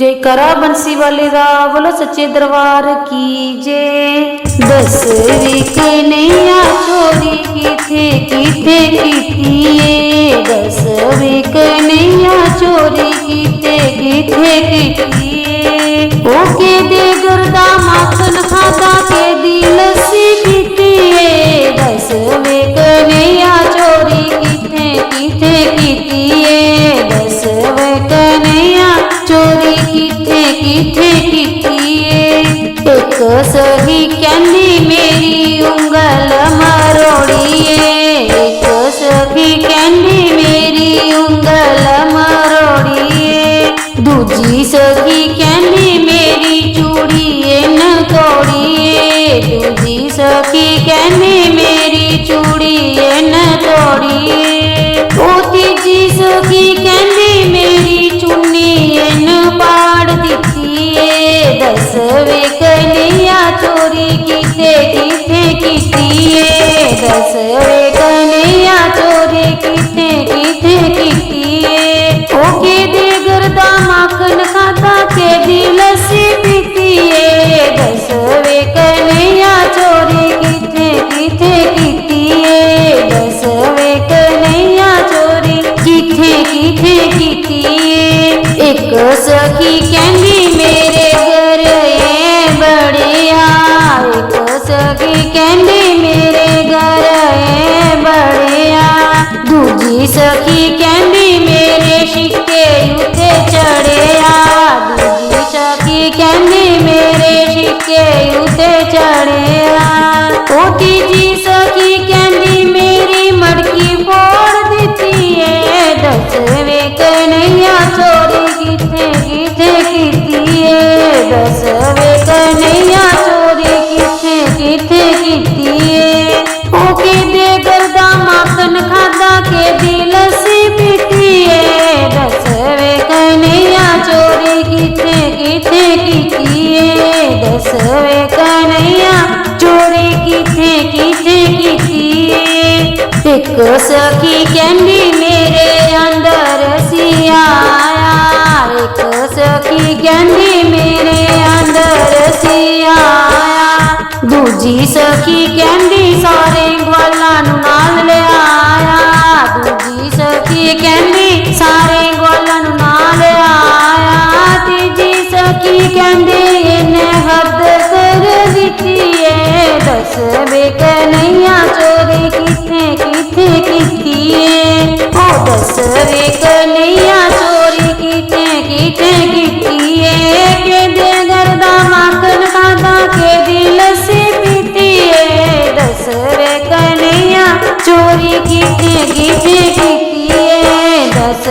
जयकारा बंसी वाले दा बोलो सच्चे दरबार की जय। 10वीं कन्हैया चोरी किथे किथे कीती है, 10वीं कन्हैया चोरी किथे किथे कीती है। ओ के दे गुरदा माखन खाता के दी लस्सी पीती है, 10वीं कन्हैया चोरी किथे किथे कीती है, 10वीं कन्हैया चोरी किथे किथे कीती है। एक सही कहंदी मेरी उंगल मरोड़ी है, एक सखी कहंदी मेरी उंगल मरोड़ी है, दूजी सखी कहंदी मेरी चूड़ी न तोड़ी है, दूजी सखी कहंदी मेरी चूड़ी न तोड़ी है। ओ तीजी सखी कहंदी मेरी चुन्नी न पाड़ दिती है, 10वीं कन्हैया चोरी किथे किथे कीती है, 10वीं कन्हैया चोरी किथे किथे कीती है। ओ के दे गुरदा माखन खाता के दी लस्सी पीती है, 10वीं कन्हैया चोरी किथे किथे कीती है, 10वीं कन्हैया चोरी किथे किथे कीती है। एक सखी कहंदी मेरे घर है बड़िया, एक सखी कहंदी मेरे घर है बड़िया, दूजी सखी कहंदी मेरे शिक्के उते चढ़िया, दूजी सखी कहंदी मेरे शिक्के उते चढ़िया। ओ तीजी सखी कहंदी मेरी मटकी फोड़ दिती है, 10वीं कन्हैया चोरी किथे किथे कीती है, 10वीं कन्हैया चोरी किथे किथे कीती है। ओ के दे गुरदा माखन खादा के दी लस्सी पीती है, 10वीं कन्हैया चोरी किथे किथे कीती है, 10वीं कन्हैया चोरी किथे किथे कीती है। एक सखी कहंदी मेरे अंदर सिया आया, एक सखी कहंदी मेरे अंदर सिया आया, दूजी सखी कहंदी सारे ग्वालां नूं नाल ले आया, दूजी सखी कहंदी सारे ग्वालां नूं नाल आया, तीजी सखी कहंदी इन्ने हद कर दित्ती है, 10वीं कन्हैया चोरी किथे किथे कीती है। ओ 10वीं कन्हैया चोरी किथे किथे कीती है, के दे गुरदा माखन खाता के दी लस्सी पीती है, 10वीं कन्हैया चोरी किथे किथे कीती है, 10